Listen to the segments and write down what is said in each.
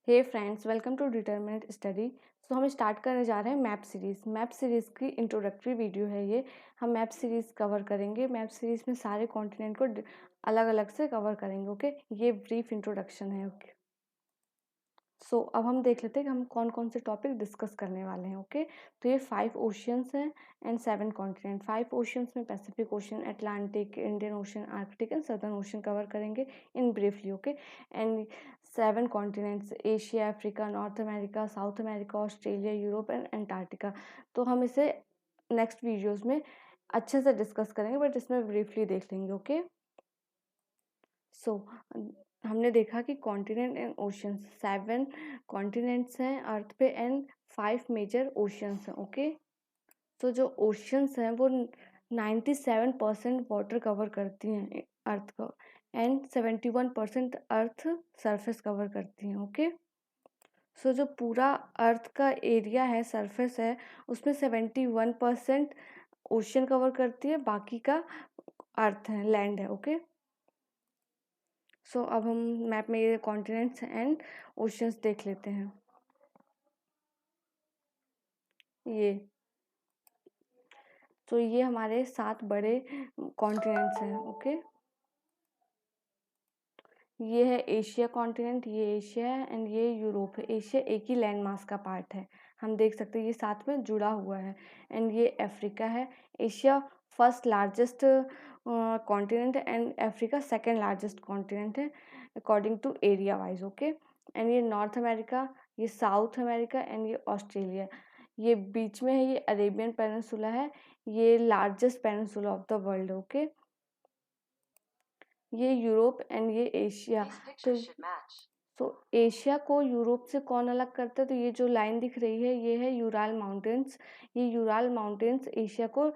Hey friends, welcome to determinant study. So हम start करने जा रहे हैं मैप सीरीज़। मैप सीरीज़ की इंट्रोडक्टरी वीडियो है ये। हम मैप सीरीज़ कवर करेंगे। मैप सीरीज़ में सारे कॉन्टिनेंट को अलग अलग से कवर करेंगे। ओके, ये ब्रीफ इंट्रोडक्शन है। ओके, सो अब हम देख लेते हैं कि हम कौन कौन से टॉपिक डिस्कस करने वाले हैं। ओके, तो ये 5 ओशियंस हैं एंड 7 कॉन्टिनेंट। 5 ओशियंस में Pacific Ocean, Atlantic, Indian Ocean, Arctic and Southern Ocean cover करेंगे in briefly. Okay, and 7 continents, Asia, Africa, North America, South America, Australia, Europe and Antarctica. तो हम इसे नेक्स्ट वीडियोज़ में अच्छे से discuss करेंगे, but इसमें ब्रीफली देख लेंगे। ओके, सो हमने देखा कि कॉन्टिनेंट एंड ओशंस, 7 कॉन्टिनेंट्स हैं अर्थ पे एंड 5 मेजर ओशंस हैं। ओके, तो जो ओशंस हैं वो 97% वाटर कवर करती हैं अर्थ को, एंड 71% अर्थ सरफेस कवर करती हैं। ओके, सो जो पूरा अर्थ का एरिया है, सरफेस है, उसमें 71% ओशन कवर करती है, बाकी का अर्थ है, लैंड है। ओके, सो अब हम मैप में ये कॉन्टिनेंट्स एंड ओशंस देख लेते हैं। ये तो ये हमारे 7 बड़े कॉन्टिनेंट्स हैं। ओके, ये है एशिया कॉन्टिनेंट, ये एशिया है एंड ये यूरोप है। एशिया एक ही लैंड मास का पार्ट है, हम देख सकते हैं ये साथ में जुड़ा हुआ है। एंड ये अफ्रीका है। एशिया फर्स्ट लार्जेस्ट कॉन्टिनेंट है and Africa second largest continent है according to area wise. Okay, and ये नॉर्थ अमेरिका, ये साउथ अमेरिका एंड ये ऑस्ट्रेलिया। ये बीच में है, ये अरेबियन पेनिनसुला है, ये largest peninsula of the world. Okay, ये यूरोप एंड ये एशिया। तो एशिया को यूरोप से कौन अलग करता है? तो ये जो लाइन दिख रही है ये है यूराल माउंटेन्स। ये यूराल माउंटेन्स एशिया को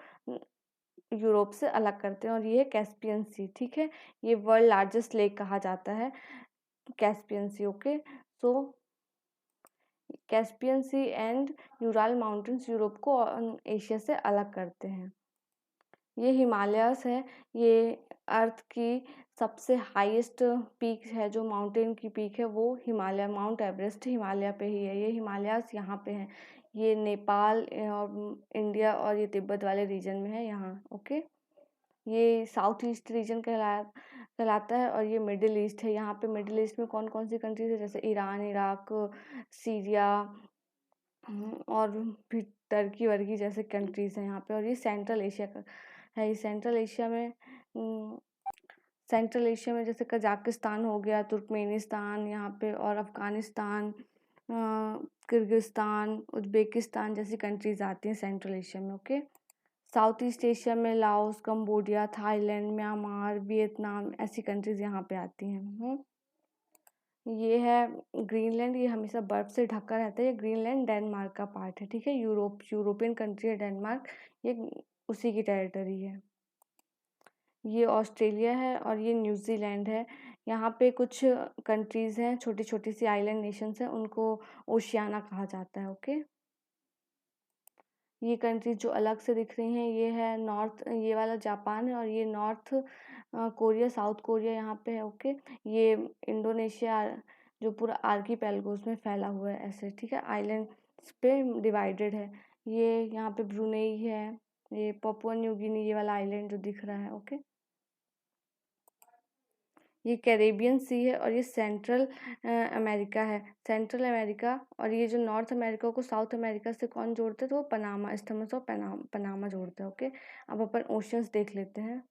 यूरोप से अलग करते हैं। और ये है कैस्पियन सी। ठीक है, ये वर्ल्ड लार्जेस्ट लेक कहा जाता है, Caspian sea. Okay, so Caspian sea and Ural mountains Europe को एशिया से अलग करते हैं। ये हिमालयस है, ये अर्थ की सबसे हाईएस्ट पीक है। जो माउंटेन की पीक है वो हिमालय, माउंट एवरेस्ट हिमालय पे ही है। ये हिमालयस यहाँ पे है, ये नेपाल और इंडिया और ये तिब्बत वाले रीजन में है यहाँ। ओके, ये साउथ ईस्ट रीजन कहलाता है और ये मिडिल ईस्ट है। यहाँ पे मिडिल ईस्ट में कौन कौन सी कंट्रीज है, जैसे ईरान, इराक, सीरिया और भी टर्की वर्की जैसे कंट्रीज़ हैं यहाँ पे। और ये सेंट्रल एशिया का है। ये सेंट्रल एशिया में जैसे कजाकिस्तान हो गया, तुर्कमेनिस्तान यहाँ पे, और अफ़गानिस्तान, किर्गिस्तान, उज़्बेकिस्तान जैसी कंट्रीज़ आती हैं सेंट्रल एशिया में। ओके, साउथ ईस्ट एशिया में Laos, Cambodia, Thailand, Myanmar, Vietnam ऐसी कंट्रीज़ यहाँ पे आती हैं। ये है ग्रीनलैंड, ये हमेशा बर्फ से ढका रहता है। ये ग्रीनलैंड डेनमार्क का पार्ट है। ठीक है, यूरोपियन कंट्री है डेनमार्क, ये उसी की टेरिटरी है। ये ऑस्ट्रेलिया है और ये न्यूजीलैंड है। यहाँ पे कुछ कंट्रीज़ हैं, छोटी छोटी सी आइलैंड नेशंस हैं, उनको ओशियाना कहा जाता है। ओके, ये कंट्रीज जो अलग से दिख रही हैं, ये है नॉर्थ, ये वाला जापान है, और ये नॉर्थ कोरिया, साउथ कोरिया यहाँ पे है। ओके, ये इंडोनेशिया जो पूरा आर्कीपेलगोस में फैला हुआ है ऐसे। ठीक है, आइलैंड्स पे डिवाइडेड है। ये यहाँ पे ब्रुनेई है, ये पपुआ न्यू गिनी, ये वाला आइलैंड जो दिख रहा है। ओके, ये कैरेबियन सी है और ये सेंट्रल अमेरिका है, सेंट्रल अमेरिका। और ये जो नॉर्थ अमेरिका को साउथ अमेरिका से कौन जोड़ते हैं, तो वो पनामा, स्टमस ऑफ पनामा जोड़ते हैं। ओके, अब अपन ओशंस देख लेते हैं।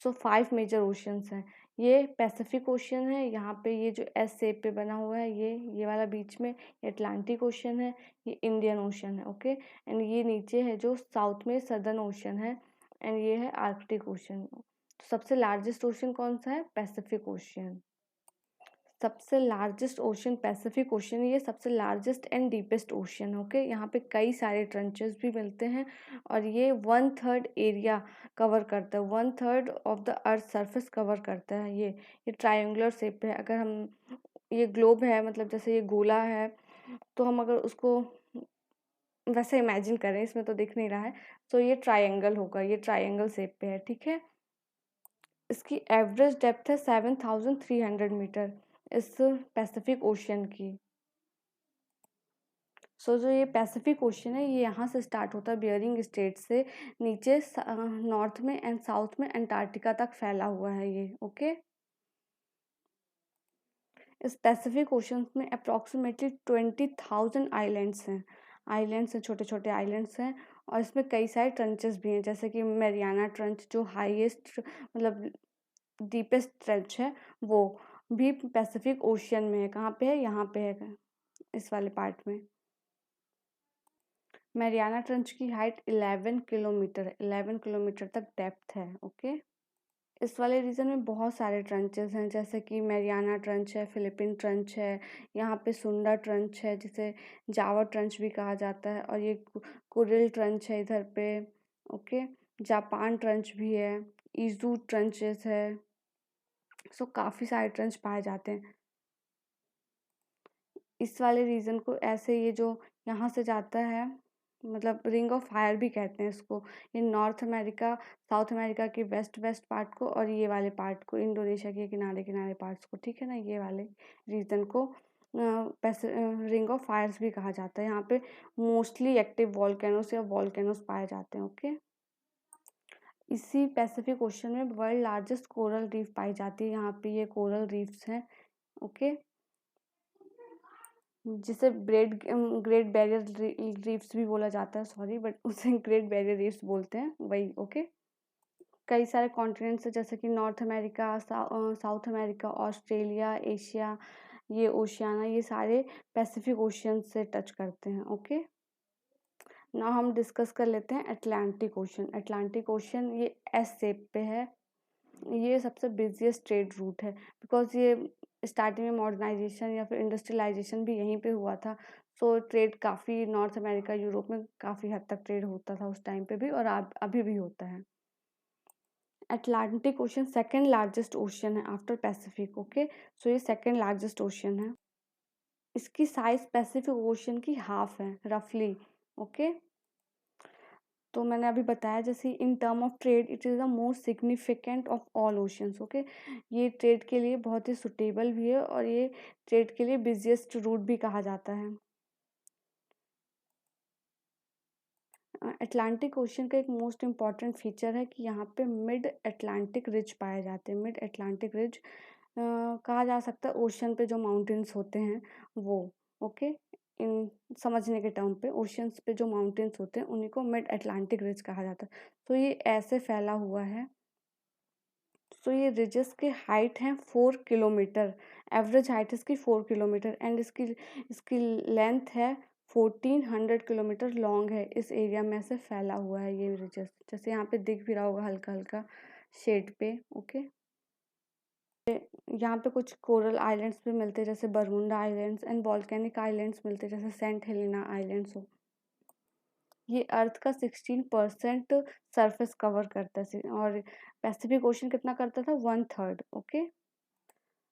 सो 5 मेजर ओशंस हैं। ये पैसिफिक ओशन है, यहाँ पे ये जो एस शेप पे बना हुआ है, ये वाला बीच में, ये अटलांटिक ओशन है, ये इंडियन ओशन है। ओके, एंड ये नीचे है जो साउथ में सदर्न ओशन है, एंड ये है आर्कटिक ओशन। तो सबसे लार्जेस्ट ओशन कौन सा है? Pacific ocean. सबसे लार्जेस्ट ओशन पैसिफिक ओशन, ये सबसे largest and deepest ocean. Okay, यहाँ पे कई सारे ट्रंचेस भी मिलते हैं और ये 1/3 एरिया कवर करता है, 1/3 of the earth surface cover करता है। ये ट्रायंगुलर शेप है। अगर हम, ये ग्लोब है, मतलब जैसे ये गोला है, तो हम अगर उसको वैसे इमेजिन करें, इसमें तो दिख नहीं रहा है, तो ये ट्रायंगल होगा, ये ट्रायंगल शेप पे है। ठीक है, इसकी एवरेज डेप्थ है 7300 मीटर इस पैसिफिक ओशियन की। सो जो ये पैसिफिक ओशन है ये यहाँ से स्टार्ट होता है बियरिंग स्टेट से, नीचे नॉर्थ में एंड साउथ में अंटार्कटिका तक फैला हुआ है ये। ओके, इस पैसिफिक ओशन में अप्रॉक्सीमेटली 20,000 आइलैंड्स हैं, छोटे छोटे आइलैंड्स हैं। और इसमें कई सारे ट्रंचेस भी हैं, जैसे कि मैरियाना ट्रंच जो हाईएस्ट मतलब डीपेस्ट ट्रंच है, वो भी पैसिफिक ओशियन में है। कहाँ पे है? यहाँ पे है, इस वाले पार्ट में। मैरियाना ट्रंच की हाइट 11 किलोमीटर है, 11 किलोमीटर तक डेप्थ है। ओके, इस वाले रीजन में बहुत सारे ट्रंचेस हैं, जैसे कि मैरियाना ट्रंच है, फिलिपिन ट्रंच है, यहाँ पे सुंडा ट्रंच है जिसे जावा ट्रंच भी कहा जाता है, और ये कुरिल ट्रंच है इधर पे। ओके, जापान ट्रंच भी है, इजू ट्रंचेस है। सो काफ़ी सारे ट्रंच पाए जाते हैं इस वाले रीजन को। ऐसे ये जो यहाँ से जाता है, मतलब रिंग ऑफ फायर भी कहते हैं इसको, ये नॉर्थ अमेरिका, साउथ अमेरिका के वेस्ट वेस्ट पार्ट को, और ये वाले पार्ट को, इंडोनेशिया के किनारे किनारे पार्ट्स को, ठीक है ना, ये वाले रीजन को रिंग ऑफ फायर्स भी कहा जाता है। यहाँ पे मोस्टली एक्टिव वॉल्केनोस या वॉल्केनोस पाए जाते हैं। ओके, इसी पैसिफिक ओशन में वर्ल्ड लार्जेस्ट कोरल रीफ पाई जाती है, यहाँ पे ये कोरल रीफ्स हैं। ओके, जिसे ग्रेट बैरियर रीफ्स भी बोला जाता है, सॉरी बट उसे ग्रेट बैरियर रीफ्स बोलते हैं वही। ओके, कई सारे कॉन्टिनेंट्स है, जैसे कि north America, South America, Australia, Asia, ये ओशियाना, ये सारे पैसिफिक ओशियन से टच करते हैं। ओके, ना हम डिस्कस कर लेते हैं अटलांटिक ओशन। अटलांटिक ओशन ये एस शेप पे है, ये सबसे बिजिएस्ट ट्रेड रूट है, बिकॉज ये स्टार्टिंग में मॉडर्नाइजेशन या फिर इंडस्ट्रियलाइजेशन भी यहीं पे हुआ था। सो ट्रेड काफ़ी नॉर्थ अमेरिका, यूरोप में काफ़ी हद तक ट्रेड होता था उस टाइम पे भी, और अभी भी होता है। Atlantic ocean second largest ocean है आफ्टर पैसिफिक। ओके, सो ये सेकेंड लार्जेस्ट ओशन है। इसकी साइज पैसिफिक ओशन की हाफ है रफली। ओके, तो मैंने अभी बताया जैसे in term of trade it is the most significant of all oceans. Okay, ये ट्रेड के लिए बहुत ही सुटेबल भी है, और ये ट्रेड के लिए बिजिएस्ट रूट भी कहा जाता है। अटलांटिक ओशन का एक मोस्ट इम्पॉर्टेंट फीचर है कि यहाँ पे मिड अटलांटिक रिज पाए जाते हैं। मिड अटलांटिक रिज कहा जा सकता है ओशन पे जो माउंटेन्स होते हैं वो। ओके, इन समझने के टर्म पे ओशंस पे जो माउंटेन्स होते हैं उन्हीं को मिड अटलांटिक रिज कहा जाता है। तो ये ऐसे फैला हुआ है। तो ये रिजेस की हाइट है 4 किलोमीटर, एवरेज हाइट इसकी 4 किलोमीटर, एंड इसकी इसकी लेंथ है 1400 किलोमीटर लॉन्ग है। इस एरिया में से फैला हुआ है ये रिजेस, जैसे यहाँ पे दिख भी रहा होगा हल्का हल्का शेड पे। ओके, यहाँ पे कुछ कोरल आइलैंड्स भी मिलते हैं, जैसे Bermuda islands, and volcanic islands मिलते हैं, जैसे सेंट हेलेना आइलैंड्स हो। ये अर्थ का 16% सरफेस कवर करता है, और पैसिफिक ओशन कितना करता था? 1/3। ओके,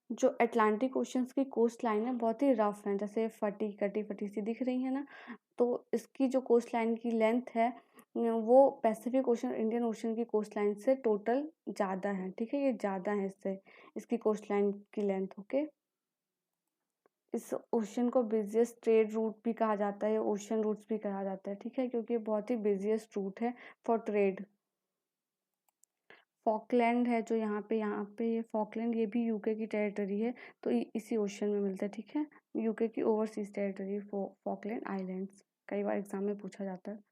जो अटलांटिक ओशंस की कोस्ट लाइन है बहुत ही रफ है, जैसे फटी कटी फटी सी दिख रही है ना, तो इसकी जो कोस्ट लाइन की लेंथ है वो पैसिफिक ओशन, इंडियन ओशन की कोस्ट लाइन से टोटल ज़्यादा है। ठीक है, ये ज़्यादा है इससे, इसकी कोस्ट लाइन की लेंथ। ओके, इस ओशन को बिजिएस्ट ट्रेड रूट भी कहा जाता है, ओशन रूट्स भी कहा जाता है। ठीक है, क्योंकि ये बहुत ही बिजिएस्ट रूट है फॉर ट्रेड। फॉकलैंड है जो यहाँ पे ये फॉकलैंड, ये भी यूके की टेरिटरी है, तो इसी ओशन में मिलता है। ठीक है, यूके की ओवरसीज टेरिटरी फॉकलैंड आइलैंड्स, कई बार एग्जाम में पूछा जाता है।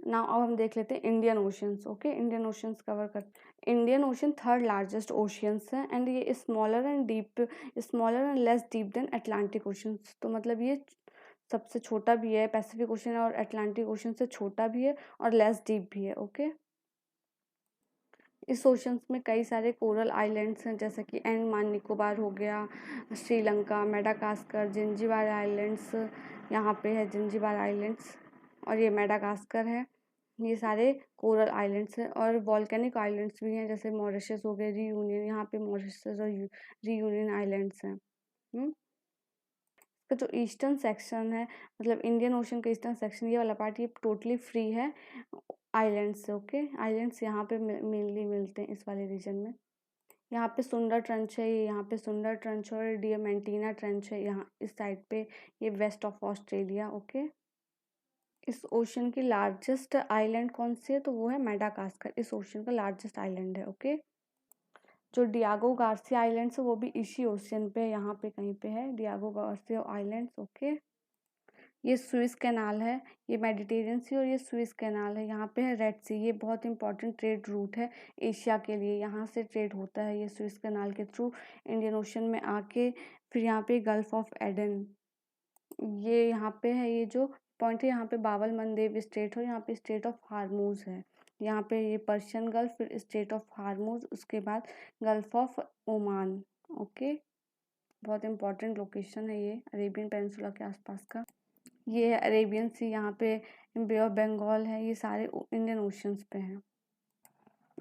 नाउ अब हम देख लेते हैं Indian oceans. Okay, Indian oceans cover कर, Indian Ocean third largest oceans है, एंड ये smaller and less deep than Atlantic oceans. तो मतलब ये सबसे छोटा भी है, पैसिफिक ओशन और अटलांटिक ओशन से छोटा भी है, और लेस डीप भी है। ओके, इस ओशंस में कई सारे कोरल आइलैंड्स हैं, जैसे कि अंडमान निकोबार हो गया, श्रीलंका, मेडागास्कर, जिंजीबार आइलैंड्स, यहाँ पे है जिंजीबार आइलैंड्स, और ये मेडागास्कर है। ये सारे कोरल आइलैंड्स हैं, और वॉल्केनिक आइलैंड्स भी हैं, जैसे मॉरिशस हो गए, रीयूनियन, यहाँ पे मॉरिशस और रीयूनियन आइलैंड्स हैं। इसका जो ईस्टर्न सेक्शन है, मतलब इंडियन ओशन का ईस्टर्न सेक्शन, ये वाला पार्ट, ये टोटली फ्री है आइलैंड्स से। ओके, आइलैंड्स यहाँ पे मेनली मिलते हैं इस वाले रीजन में। यहाँ पे सुंदर ट्रंच है, ये यहाँ पे सुंदर ट्रंच और डियमेंटीना ट्रंच है यहाँ इस साइड पे, ये वेस्ट ऑफ ऑस्ट्रेलिया। ओके, इस ओशन की लार्जेस्ट आइलैंड कौन सी है? तो वो है मेडागास्कर, इस ओशन का लार्जेस्ट आइलैंड है। ओके, जो डियागो गार्सिया आइलैंड्स है वो भी इसी ओशियन पे, यहाँ पे कहीं पे है डियागो गार्सिया आइलैंड्स। ओके, ये स्विस कैनाल है, ये मेडिटेरियन सी और ये स्विस कैनाल है। यहाँ पे है रेड सी, ये बहुत इंपॉर्टेंट ट्रेड रूट है एशिया के लिए, यहाँ से ट्रेड होता है ये स्विस कैनाल के थ्रू इंडियन ओशन में आके। फिर यहाँ पे गल्फ ऑफ एडन, ये यहाँ पे है, ये जो पॉइंट है यहाँ पे बाबल मंदेब स्टेट है, यहाँ पे स्टेट ऑफ हार्मूज है। यहाँ पे ये पर्शियन गल्फ, फिर स्टेट ऑफ हार्मूज, उसके बाद गल्फ ऑफ ओमान। ओके, बहुत इंपॉर्टेंट लोकेशन है ये अरेबियन पेनिनसुला के आसपास का। ये है अरेबियन सी, यहाँ पे बे ऑफ बंगाल है, ये सारे इंडियन ओशंस पे हैं।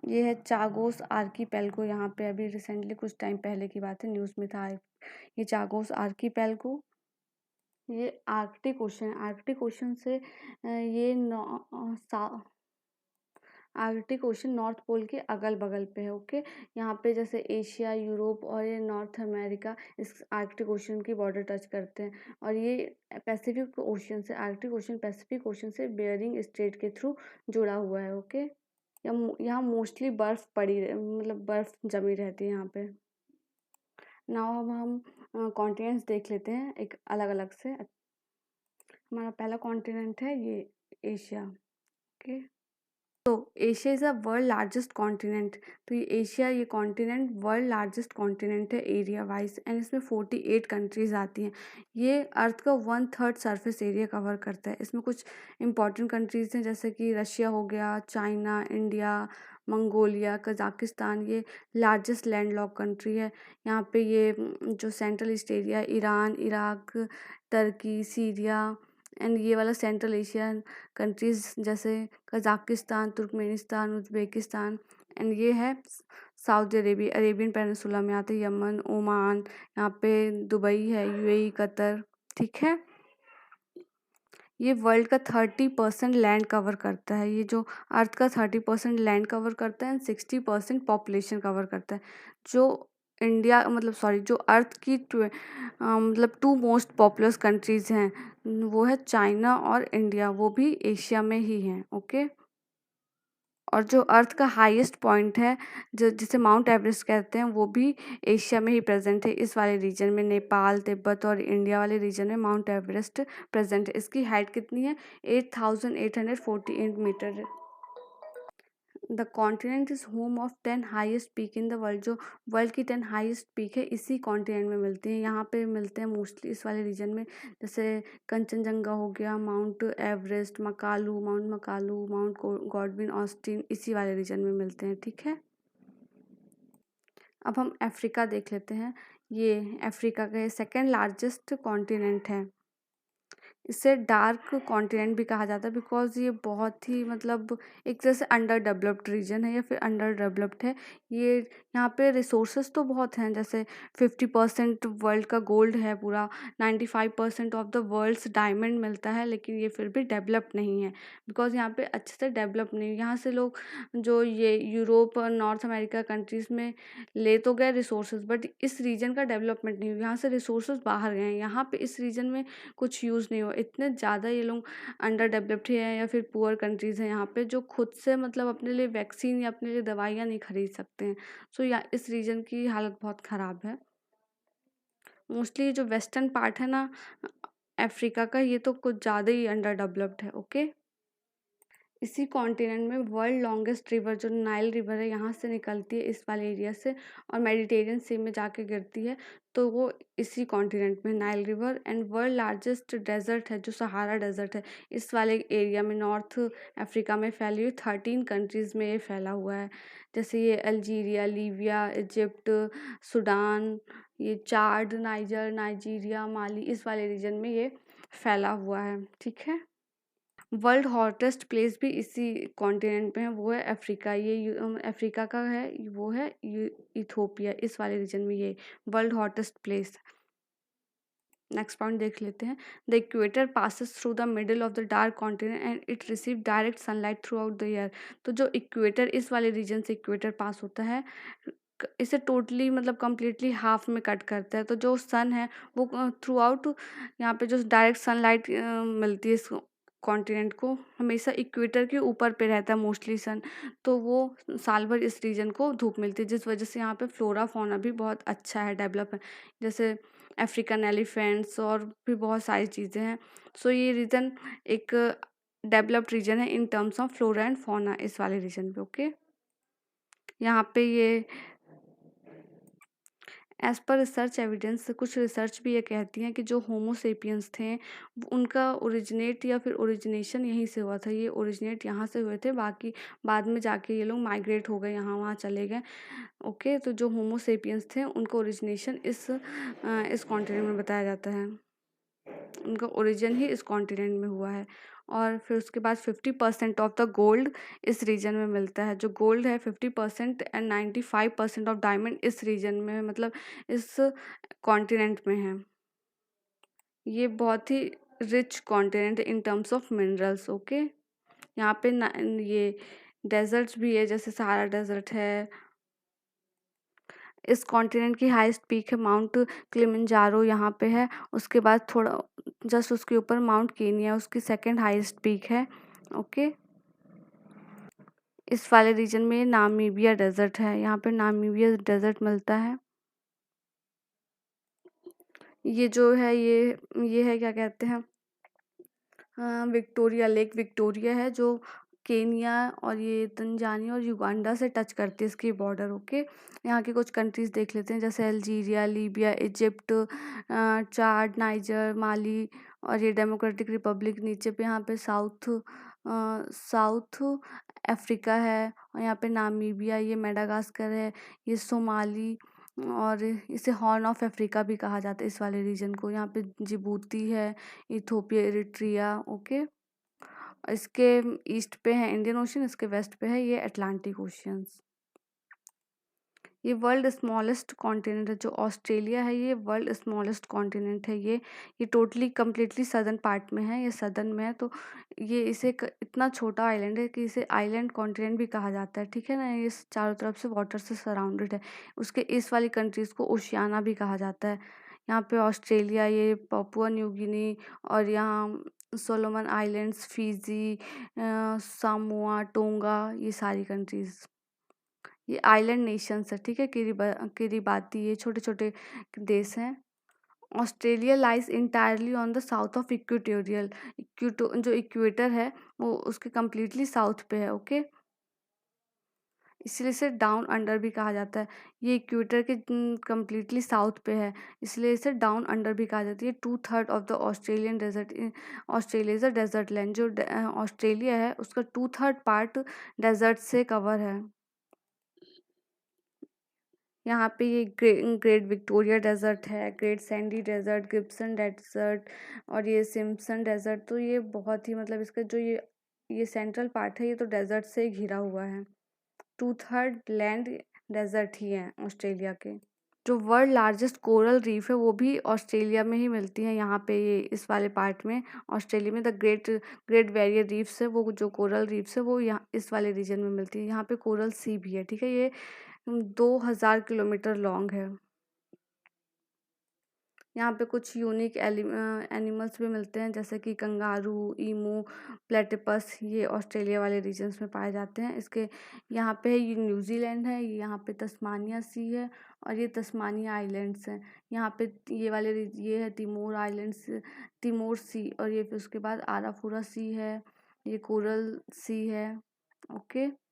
ये है चागोस आर्कीपेल्गो, यहाँ पे अभी रिसेंटली कुछ टाइम पहले की बात है, न्यूज़ में था ये चागोस आर्कीपेल्गो। ये आर्कटिक ओशन, आर्कटिक ओशन से ये आर्कटिक ओशन नॉर्थ पोल के अगल बगल पे है। ओके, यहाँ पे जैसे एशिया, यूरोप और ये नॉर्थ अमेरिका इस आर्कटिक ओशन की बॉर्डर टच करते हैं। और ये पैसिफिक ओशन से, आर्कटिक ओशन पैसिफिक ओशन से बेयरिंग स्ट्रेट के थ्रू जुड़ा हुआ है। ओके, यहाँ मोस्टली बर्फ़ पड़ी मतलब बर्फ़ जमी रहती है यहाँ पे। नाउ अब हम कॉन्टिनेंट्स देख लेते हैं एक अलग अलग से। हमारा पहला कॉन्टिनेंट है ये एशिया। ओके, तो Asia is a world largest continent. तो ये एशिया, ये कॉन्टिनेंट वर्ल्ड लार्जेस्ट कॉन्टिनेंट है एरिया वाइज, एंड इसमें 48 कंट्रीज़ आती हैं। ये अर्थ का 1/3 सरफेस एरिया कवर करता है। इसमें कुछ इंपॉर्टेंट कंट्रीज़ हैं जैसे कि रशिया हो गया, चाइना, इंडिया, मंगोलिया, कजाकिस्तान, ये लार्जेस्ट लैंडलॉक कंट्री है। यहाँ पे ये जो central east area, Iran, Iraq, Turkey, Syria, and ये वाला सेंट्रल एशियन कंट्रीज़ जैसे कजाकिस्तान, तुर्कमेनिस्तान, उज़्बेकिस्तान, एंड ये है सऊदी अरेबिया, अरेबियन पेनिनसुला में आते हैं यमन, ओमान, यहाँ पे दुबई है, यूएई, कतर। ठीक है, ये वर्ल्ड का 30% लैंड कवर करता है। ये जो अर्थ का 30% लैंड कवर करता है एंड 60% पॉपुलेशन कवर करता है। जो इंडिया मतलब सॉरी, जो अर्थ की मतलब 2 मोस्ट पॉपुलस कंट्रीज़ हैं वो है चाइना और इंडिया, वो भी एशिया में ही हैं। ओके, और जो अर्थ का हाईएस्ट पॉइंट है जो जिसे माउंट एवरेस्ट कहते हैं वो भी एशिया में ही प्रेजेंट है। इस वाले रीजन में नेपाल, तिब्बत और इंडिया वाले रीजन में माउंट एवरेस्ट प्रेजेंट है। इसकी हाइट कितनी है? 8,848 metre. The continent is home of 10 highest peak in the world. जो वर्ल्ड की 10 हाईएस्ट पीक है इसी कॉन्टिनेंट में मिलती हैं। यहाँ पे मिलते हैं मोस्टली इस वाले रीजन में, जैसे कंचनजंगा हो गया, mount Everest, mount Makalu, mount Godwin Austen, इसी वाले रीजन में मिलते हैं। ठीक है, अब हम अफ्रीका देख लेते हैं। ये अफ्रीका का सेकेंड लार्जेस्ट कॉन्टिनेंट है। इसे डार्क कॉन्टिनेंट भी कहा जाता है बिकॉज ये बहुत ही मतलब एक तरह से अंडर डेवलप्ड रीजन है या फिर अंडर डेवलप्ड है। ये यहाँ पे रिसोर्सेज तो बहुत हैं, जैसे 50% वर्ल्ड का गोल्ड है पूरा, 95% ऑफ द वर्ल्ड्स डायमंड मिलता है, लेकिन ये फिर भी डेवलप नहीं है बिकॉज यहाँ पे अच्छे से डेवलप नहीं। यहाँ से लोग जो ये यूरोप और नॉर्थ अमेरिका कंट्रीज़ में ले तो गए रिसोर्सेज, बट इस रीजन का डेवलपमेंट नहीं हुआ। यहाँ से रिसोर्सेज बाहर गए हैं, यहाँ पे इस रीजन में कुछ यूज़ नहीं हुआ। इतने ज़्यादा ये लोग अंडर डेवलप्ड हैं या फिर पुअर कंट्रीज़ हैं यहाँ पे, जो खुद से मतलब अपने लिए वैक्सीन या अपने लिए दवाइयाँ नहीं खरीद सकते हैं। सो या इस रीजन की हालत बहुत ख़राब है। मोस्टली जो वेस्टर्न पार्ट है ना अफ्रीका का, ये तो कुछ ज़्यादा ही अंडर डेवलप्ड है। ओके, इसी कॉन्टिनेंट में वर्ल्ड लॉन्गेस्ट रिवर जो नाइल रिवर है यहाँ से निकलती है इस वाले एरिया से और मेडिटेरियन सी में जाके गिरती है, तो वो इसी कॉन्टिनेंट में Nile river. And world largest desert है जो सहारा डेजर्ट है इस वाले एरिया में नॉर्थ अफ्रीका में फैली हुई 13 कंट्रीज़ में ये फैला हुआ है, जैसे ये अल्जीरिया, लीबिया, इजिप्ट, सूडान, ये चाड, नाइजीरिया, माली, इस वाले रीजन में ये फैला हुआ है। ठीक है, वर्ल्ड हॉटेस्ट प्लेस भी इसी कॉन्टिनेंट में है, वो है अफ्रीका। ये अफ्रीका का है, वो है इथोपिया, इस वाले रीजन में ये world hottest place. Next point देख लेते हैं। The equator passes through the middle of the dark continent and it receive direct sunlight through out the year. तो जो इक्वेटर इस वाले रीजन से इक्वेटर पास होता है, इसे टोटली मतलब कम्प्लीटली हाफ में कट करता है। तो जो सन है वो थ्रू आउट यहाँ पे जो डायरेक्ट सनलाइट मिलती है इस कॉन्टिनेंट को हमेशा इक्वेटर के ऊपर पे रहता है मोस्टली सन, तो वो साल भर इस रीजन को धूप मिलती है, जिस वजह से यहाँ पे फ्लोरा फौना भी बहुत अच्छा है, डेवलप है, जैसे अफ्रीकन एलिफेंट्स और भी बहुत सारी चीज़ें हैं। सो ये रीजन एक डेवलप्ड रीजन है इन terms of flora and fauna इस वाले रीजन पे। ओके, यहाँ पे ये एज पर रिसर्च एविडेंस, कुछ रिसर्च भी ये कहती हैं कि जो होमोसेपियंस थे उनका ओरिजिनेट या फिर ओरिजिनेशन यहीं से हुआ था, ये ओरिजिनेट यहाँ से हुए थे, बाकी बाद में जाके ये लोग माइग्रेट हो गए, यहाँ वहाँ चले गए। ओके, तो जो होमोसेपियंस थे उनका ओरिजिनेशन इस कॉन्टिनेंट में बताया जाता है, उनका ओरिजिन ही इस कॉन्टिनेंट में हुआ है। और फिर उसके बाद 50% ऑफ द गोल्ड इस रीजन में मिलता है, जो गोल्ड है 50% एंड 95% ऑफ डायमंड इस रीजन में है, मतलब इस कॉन्टिनेंट में है। ये बहुत ही rich continent in terms of minerals. Okay, यहाँ पे ये डेजर्ट्स भी है, जैसे सहारा डेजर्ट है। इस कॉन्टिनेंट की हाईएस्ट पीक है माउंट किलिमंजारो, यहाँ पे है। उसके बाद थोड़ा जस्ट उसके ऊपर माउंट केनिया, उसकी सेकंड हाईएस्ट पीक है। ओके, इस वाले रीजन में नामीबिया डेजर्ट है, यहाँ पे नामीबिया डेजर्ट मिलता है। ये जो है ये है क्या कहते हैं, विक्टोरिया लेक विक्टोरिया है, जो केनिया और ये तंजानिया और युगांडा से टच करती है इसकी बॉर्डर। ओके, यहाँ की कुछ कंट्रीज देख लेते हैं, जैसे अल्जीरिया, लीबिया, इजिप्ट, चाड, नाइजर, माली और ये डेमोक्रेटिक रिपब्लिक। नीचे पे यहाँ पे साउथ अफ्रीका है, और यहाँ पे नामीबिया, ये मेडागास्कर है, ये सोमाली, और इसे हॉर्न ऑफ अफ्रीका भी कहा जाता है इस वाले रीजन को। यहाँ पे जिबूती है, इथोपिया, इरिट्रिया। ओके, इसके ईस्ट पे है इंडियन ओशन, इसके वेस्ट पे है ये अटलांटिक ओशियंस। ये वर्ल्ड स्मॉलेस्ट कॉन्टिनेंट है, जो ऑस्ट्रेलिया है ये वर्ल्ड स्मॉलेस्ट कॉन्टिनेंट है। ये टोटली कम्प्लीटली सदर्न पार्ट में है, ये सदर्न में है, तो ये इतना छोटा आइलैंड है कि इसे आइलैंड कॉन्टिनेंट भी कहा जाता है। ठीक है ना, ये चारों तरफ से वाटर से सराउंडेड है। उसके इस वाली कंट्रीज़ को ओशियाना भी कहा जाता है। यहाँ पे ऑस्ट्रेलिया, ये पापुआ न्यू गिनी, और यहाँ Solomon islands, Fiji, Samoa, tonga, ये सारी कंट्रीज़, ये आइलैंड नेशंस है। ठीक है, किरिबाती, ये छोटे छोटे देश हैं। Australia lies entirely on the south of equatorial, जो इक्वेटर है वो उसके कम्प्लीटली साउथ पे है। ओके, इसलिए इसे डाउन अंडर भी कहा जाता है। ये इक्वेटर के कम्प्लीटली साउथ पे है, इसलिए इसे डाउन अंडर भी कहा जाता है। ये 2/3 of the Australian desert, Australia is a desert land, जो ऑस्ट्रेलिया है उसका 2/3 पार्ट डेजर्ट से कवर है। यहाँ पे ये ग्रेट विक्टोरिया डेजर्ट है, Great Sandy Desert, Gibson Desert, और ये सिम्पसन डेजर्ट। तो ये बहुत ही मतलब इसका जो ये सेंट्रल पार्ट है, ये तो डेजर्ट से घिरा हुआ है। 2/3 लैंड डेजर्ट ही है ऑस्ट्रेलिया के। जो वर्ल्ड लार्जेस्ट कोरल रीफ है वो भी ऑस्ट्रेलिया में ही मिलती है, यहाँ पे ये इस वाले पार्ट में ऑस्ट्रेलिया में। द ग्रेट बैरियर रीफ्स है, वो जो कोरल रीफ्स है वो यहाँ इस वाले रीजन में मिलती है। यहाँ पे कोरल सी भी है। ठीक है, ये 2000 किलोमीटर लॉन्ग है। यहाँ पे कुछ यूनिक एनिमल्स भी मिलते हैं, जैसे कि कंगारू, ईमू, प्लेटिपस, ये ऑस्ट्रेलिया वाले रीजन्स में पाए जाते हैं। इसके यहाँ पे ये न्यूजीलैंड है, यहाँ पे तस्मानिया सी है, और ये तस्मानिया आइलैंड्स हैं। यहाँ पे ये है तिमोर आइलैंड्स, तिमोर सी, और ये फिर उसके बाद आराफुरा सी है, ये कोरल सी है। ओके,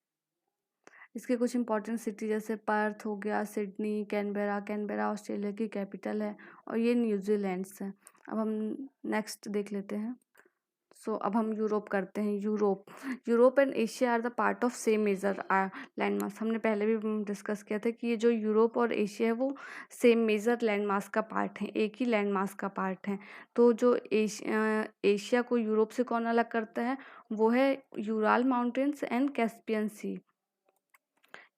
इसके कुछ इंपॉर्टेंट सिटी जैसे पर्थ हो गया, सिडनी, कैनबेरा, कैनबेरा ऑस्ट्रेलिया की कैपिटल है, और ये न्यूजीलैंड्स है। अब हम नेक्स्ट देख लेते हैं। अब हम यूरोप करते हैं। Europe and Asia are the part of same major landmass. हमने पहले भी डिस्कस किया था कि ये जो यूरोप और एशिया है वो सेम मेजर लैंडमास का पार्ट है, एक ही लैंडमास का पार्ट है। तो जो एशिया को यूरोप से कौन अलग करता है, वो है Ural mountains and Caspian sea.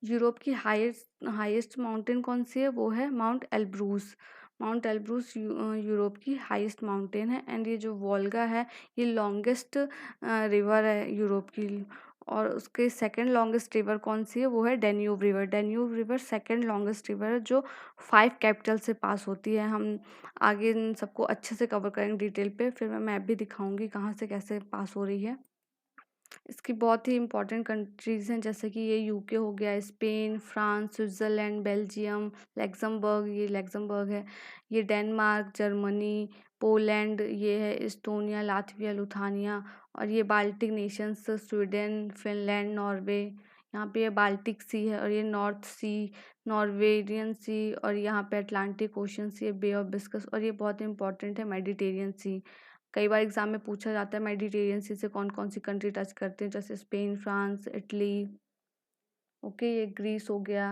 Europe की हाईएस्ट माउंटेन कौन सी है, वो है Mount Elbrus. Mount Elbrus Europe की हाईएस्ट माउंटेन है। एंड ये जो वोल्गा है, ये लॉन्गेस्ट रिवर है यूरोप की। और उसके सेकंड लॉन्गेस्ट रिवर कौन सी है, वो है Danube river. Danube river second longest river है जो 5 कैपिटल से पास होती है। हम आगे इन सबको अच्छे से कवर करेंगे डिटेल पे, फिर मैं मैप भी दिखाऊंगी कहाँ से कैसे पास हो रही है। इसकी बहुत ही इंपॉर्टेंट कंट्रीज़ हैं, जैसे कि ये यूके हो गया, Spain, France, Switzerland, Belgium, Luxembourg, ये लग्जमबर्ग है, ये डेनमार्क, जर्मनी, पोलैंड, ये है इस्टोनिया, लातविया, लुथानिया, और ये Baltic Nations Sweden, Finland, Norway. यहाँ पे ये बाल्टिक सी है, और ये नॉर्थ सी, नॉर्वेरियन सी, और यहाँ पे अटलांटिक ओशन सी है, बे ऑफ बिस्कस, और ये बहुत इंपॉर्टेंट है मेडिटेरियन सी। कई बार एग्जाम में पूछा जाता है मेडिटेरियन सी से कौन कौन सी कंट्री टच करते हैं, जैसे स्पेन, फ्रांस, इटली। ओके, ये ग्रीस हो गया,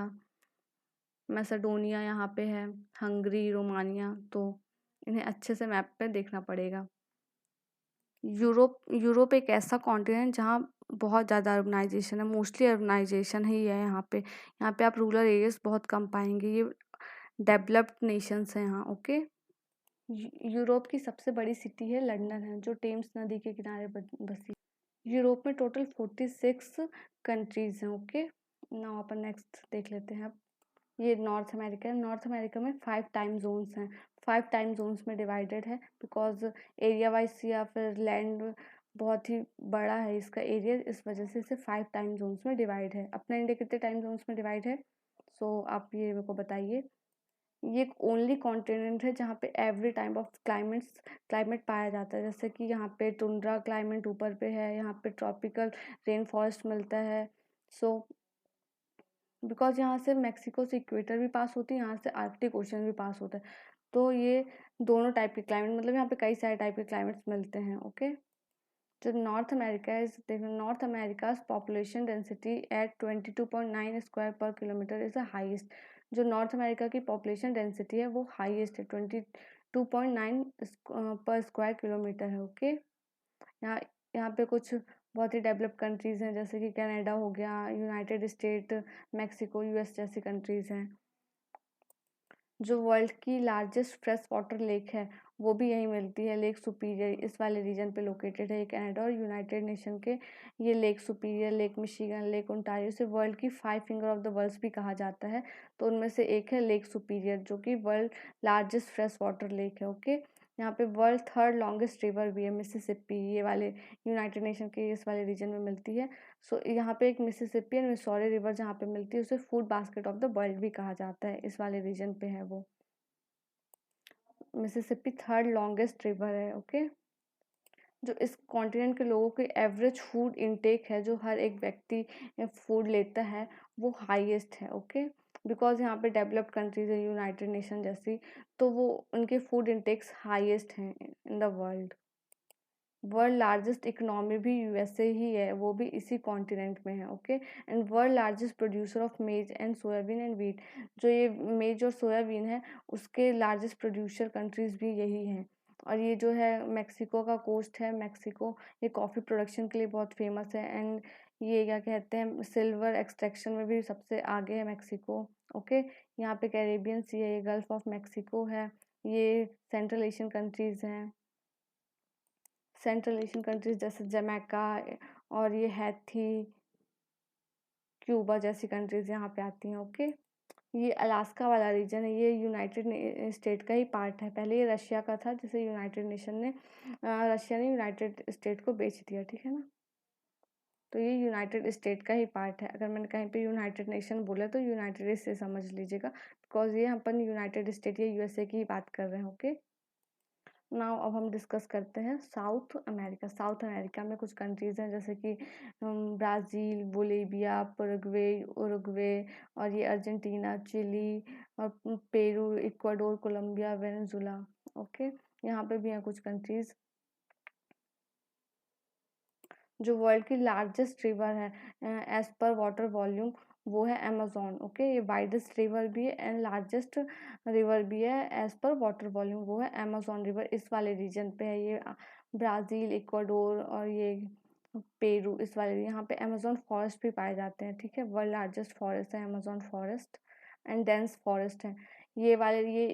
मैसेडोनिया यहाँ पे है, हंगरी, रोमानिया। तो इन्हें अच्छे से मैप पे देखना पड़ेगा। यूरोप यूरोप एक ऐसा कॉन्टिनेंट जहाँ बहुत ज़्यादा अर्बनाइजेशन है, मोस्टली अर्बनाइजेशन ही है यहाँ पे। यहाँ पे आप रूरल एरियाज बहुत कम पाएंगे, ये डेवलप्ड नेशंस हैं यहाँ। ओके, यूरोप की सबसे बड़ी सिटी है लंदन है, जो टेम्स नदी के किनारे बसी। यूरोप में टोटल 46 कंट्रीज हैं। ओके, नाउ अपन नेक्स्ट देख लेते हैं। अब ये नॉर्थ अमेरिका है। नॉर्थ अमेरिका में 5 टाइम जोन्स हैं, 5 टाइम जोन्स में डिवाइडेड है, बिकॉज एरिया वाइज या फिर लैंड बहुत ही बड़ा है इसका एरिया, इस वजह से इसे 5 टाइम जोन्स में डिवाइड है। अपना इंडिया कितने टाइम जोन्स में डिवाइड है, सो आप ये मेरे को बताइए। ये एक ओनली कॉन्टिनेंट है जहाँ पे एवरी टाइप ऑफ क्लाइमेट पाया जाता है, जैसे कि यहाँ पे टुंड्रा क्लाइमेट ऊपर पे है, यहाँ पे ट्रॉपिकल रेन फॉरेस्ट मिलता है। सो बिकॉज यहाँ से मैक्सिको से इक्वेटर भी पास होती है, यहाँ से आर्कटिक ओशन भी पास होता है, तो ये दोनों टाइप के क्लाइमेट, मतलब यहाँ पे कई सारे टाइप के क्लाइमेट्स मिलते हैं। ओके, जो नॉर्थ अमेरिका इज, देखो North America's population density at 22.9 square per kilometre is the highest. जो नॉर्थ अमेरिका की पॉपुलेशन डेंसिटी है वो हाईएस्ट है, 22.9 पर स्क्वायर किलोमीटर है। ओके, यहाँ यहाँ पे कुछ बहुत ही डेवलप्ड कंट्रीज़ हैं, जैसे कि कनाडा हो गया, यूनाइटेड स्टेट, मैक्सिको, यूएस जैसी कंट्रीज़ हैं। जो वर्ल्ड की लार्जेस्ट फ्रेश वाटर लेक है वो भी यहीं मिलती है, लेक सुपीरियर इस वाले रीजन पे लोकेटेड है। ये कनाडा और यूनाइटेड नेशन के ये lake superior, lake Michigan, lake Ontario से वर्ल्ड की 5 फिंगर ऑफ द वर्ल्ड्स भी कहा जाता है, तो उनमें से एक है लेक सुपीरियर जो कि world largest fresh water lake है। ओके, यहाँ पे वर्ल्ड थर्ड लॉन्गेस्ट रिवर भी है मिसिसिपी, ये वाले यूनाइटेड नेशन के इस वाले रीजन में मिलती है। सो यहाँ पे एक मिसिसिपी एंड मिसौरी रिवर जहाँ पे मिलती है उसे food basket of the world भी कहा जाता है, इस वाले रीजन पे है वो। मिसिसिपी थर्ड लॉन्गेस्ट रिवर है। ओके, जो इस कॉन्टिनेंट के लोगों के एवरेज फूड इनटेक है, जो हर एक व्यक्ति फूड लेता है, वो हाईएस्ट है। ओके, बिकॉज यहाँ पे डेवलप्ड कंट्रीज है यूनाइटेड नेशन जैसी, तो वो उनके फूड इनटेक्स हाईएस्ट हैं इन the world. World largest economy भी यूएसए ही है, वो भी इसी कॉन्टिनेंट में है। Okay, and world largest producer of मेज एंड सोयाबीन एंड व्हीट, जो ये मेज और सोयाबीन है उसके लार्जेस्ट प्रोड्यूसर कंट्रीज भी यही हैं। और ये जो है मैक्सिको का कोस्ट है, मैक्सिको ये कॉफ़ी प्रोडक्शन के लिए बहुत फेमस है, एंड ये क्या कहते हैं सिल्वर एक्सट्रैक्शन में भी सबसे आगे है मैक्सिको। ओके, यहाँ पे कैरेबियन सी है, ये गल्फ ऑफ मैक्सिको है, ये सेंट्रल एशियन कंट्रीज़ हैं, सेंट्रल एशियन कंट्रीज जैसे जमैका और ये हैथी, क्यूबा जैसी कंट्रीज यहाँ पे आती हैं। ओके, ये अलास्का वाला रीजन है, ये यूनाइटेड स्टेट का ही पार्ट है। पहले ये रशिया का था, जिसे यूनाइटेड नेशन ने रशिया ने यूनाइटेड स्टेट को बेच दिया, ठीक है ना। तो ये यूनाइटेड स्टेट का ही पार्ट है। अगर मैंने कहीं पे यूनाइटेड नेशन बोला तो यूनाइटेड से समझ लीजिएगा, बिकॉज ये अपन यूनाइटेड स्टेट या यूएसए की ही बात कर रहे हैं। ओके, नाउ अब हम डिस्कस करते हैं साउथ अमेरिका। साउथ अमेरिका में कुछ कंट्रीज़ हैं, जैसे कि ब्राज़ील, बोलीविया, पैराग्वे, उरुग्वे, और ये अर्जेंटीना, चिली, और Peru, Ecuador, Colombia, Venezuela. Okay, यहाँ पे भी हैं कुछ कंट्रीज़। जो वर्ल्ड की लार्जेस्ट रिवर है एज पर वाटर वॉल्यूम, वो है अमेजोन। ओके, ये वाइडेस्ट रिवर भी है एंड लार्जेस्ट रिवर भी है एज पर वाटर वॉल्यूम, वो है अमेजोन रिवर, इस वाले रीजन पे है ये। ब्राज़ील, इक्वाडोर और ये पेरू, इस वाले यहाँ पे अमेजोन फॉरेस्ट भी पाए जाते हैं, ठीक है। वर्ल्ड लार्जेस्ट फॉरेस्ट है Amazon forest, and dense forest है ये वाले। ये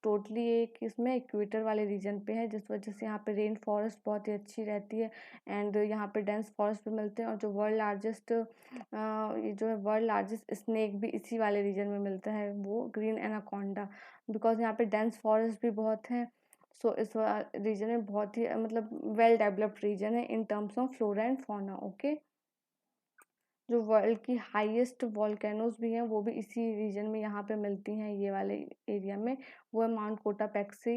टोटली एक इसमें इक्वेटर वाले रीजन पे है, जिस वजह से यहाँ पे रेन फॉरेस्ट बहुत ही अच्छी रहती है एंड यहाँ पे डेंस फॉरेस्ट भी मिलते हैं। और जो वर्ल्ड लार्जेस्ट ये जो है वर्ल्ड लार्जेस्ट स्नेक भी इसी वाले रीजन में मिलता है, वो ग्रीन एनाकोंडा, बिकॉज यहाँ पे डेंस फॉरेस्ट भी बहुत है। सो इस रीजन में बहुत ही मतलब वेल डेवलप्ड रीजन है इन terms of flora and fauna. Okay, जो वर्ल्ड की हाईएस्ट वॉल्केनोज भी हैं वो भी इसी रीजन में यहाँ पे मिलती हैं, ये वाले एरिया में। वो है माउंट कोटापेक्सी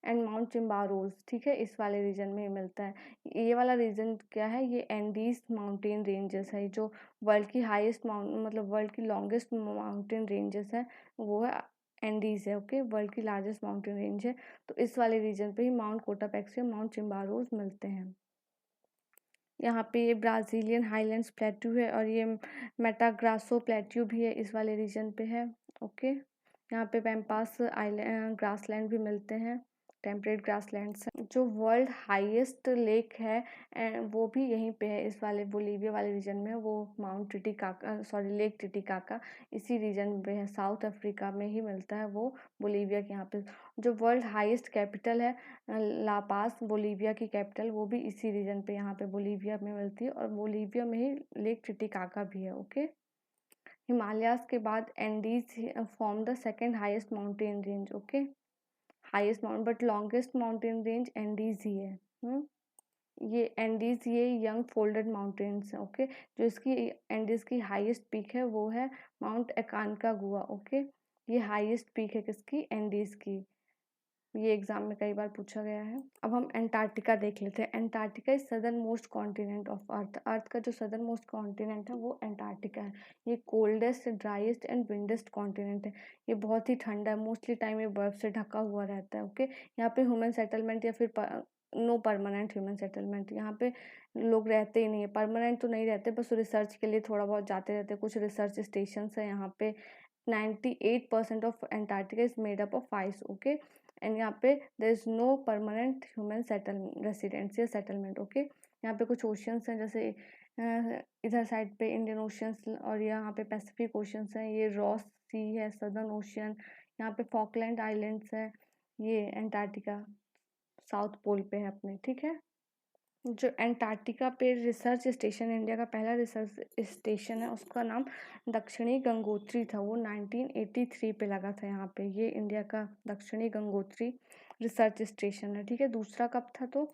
एंड माउंट चिम्बारोज, ठीक है, इस वाले रीजन में मिलता है। ये वाला रीजन क्या है, ये एंडीज माउंटेन रेंजेस है, जो वर्ल्ड की हाईएस्ट मतलब वर्ल्ड की लॉन्गेस्ट माउंटेन रेंजेस है, वो है एंडीज है। ओके, वर्ल्ड की लार्जेस्ट माउंटेन रेंज है, तो इस वाले रीजन पे ही माउंट कोटापेक्सी और माउंट चिम्बारोज मिलते हैं। यहाँ पे ये ब्राज़ीलियन हाईलैंड्स प्लेट्यू है और ये मेटाग्रासो प्लेट्यू भी है, इस वाले रीजन पे है। ओके, यहाँ पे पैम्पास आइलैंड ग्रासलैंड भी मिलते हैं, टेम्परेट ग्रासलैंड्स हैं। जो वर्ल्ड हाईएस्ट लेक है वो भी यहीं पे है, इस वाले बोलीविया वाले रीजन में है, वो mount Titicaca sorry lake Titicaca इसी रीजन में है, साउथ अफ्रीका में ही मिलता है वो, बोलीविया के यहाँ पे। जो वर्ल्ड हाईएस्ट कैपिटल है लापास, बोलीविया की कैपिटल, वो भी इसी रीजन पे यहाँ पे बोलीविया में मिलती है, और बोलीविया में ही लेक टिटिकाका भी है। ओके, हिमालयाज के बाद Andes form the second highest mountain range. Okay, highest mount but longest mountain range Andes ही है। ये एंडीज ये यंग फोल्डेड माउंटेन्स है। ओके, जो इसकी एंडीज की हाईएस्ट पीक है वो है माउंट एकानकागुआ। ओके, ये हाईएस्ट पीक है किसकी, एंडीज की, ये एग्जाम में कई बार पूछा गया है। अब हम एंटार्क्टिका देख लेते हैं। Antarctica is southern most continent of earth. Earth का जो सदर्न मोस्ट कॉन्टिनेंट है वो एंटार्क्टिका है। ये कोल्डेस्ट, ड्राइएस्ट एंड विंडेस्ट कॉन्टिनेंट है। ये बहुत ही ठंडा है, मोस्टली टाइम ये बर्फ से ढका हुआ रहता है। ओके, यहाँ पे ह्यूमन सेटलमेंट या फिर नो परमानेंट ह्यूमन सेटलमेंट, यहाँ पे लोग रहते ही नहीं है, परमानेंट तो नहीं रहते, बस रिसर्च के लिए थोड़ा बहुत जाते रहते हैं। कुछ रिसर्च स्टेशन है यहाँ पे। 98% of Antarctica is made up of ice. Okay, and यहाँ पे there is no permanent human residence या सेटलमेंट। ओके, यहाँ पे कुछ ओशंस हैं, जैसे इधर साइड पे इंडियन ओशंस, और यहाँ पे पैसिफिक ओशंस हैं, ये रॉस सी है, सदर्न ओशियन, यहाँ पे फॉकलैंड आइलैंड्स है, ये एंटार्क्टिका साउथ पोल पे है अपने, ठीक है। जो एंटार्क्टिका पे रिसर्च स्टेशन, इंडिया का पहला रिसर्च स्टेशन है, उसका नाम दक्षिणी गंगोत्री था, वो 1983 पे लगा था यहाँ पे। ये इंडिया का दक्षिणी गंगोत्री रिसर्च स्टेशन है, ठीक है। दूसरा कब था, तो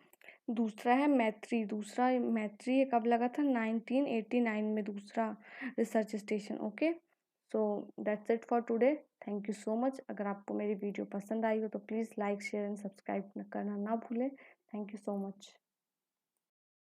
दूसरा है मैत्री। दूसरा मैत्री ये कब लगा था, 1989 में, दूसरा research station. Okay, so that's it for today. Thank you so much. अगर आपको मेरी वीडियो पसंद आई हो तो please like, share and subscribe करना ना भूलें। Thank you so much.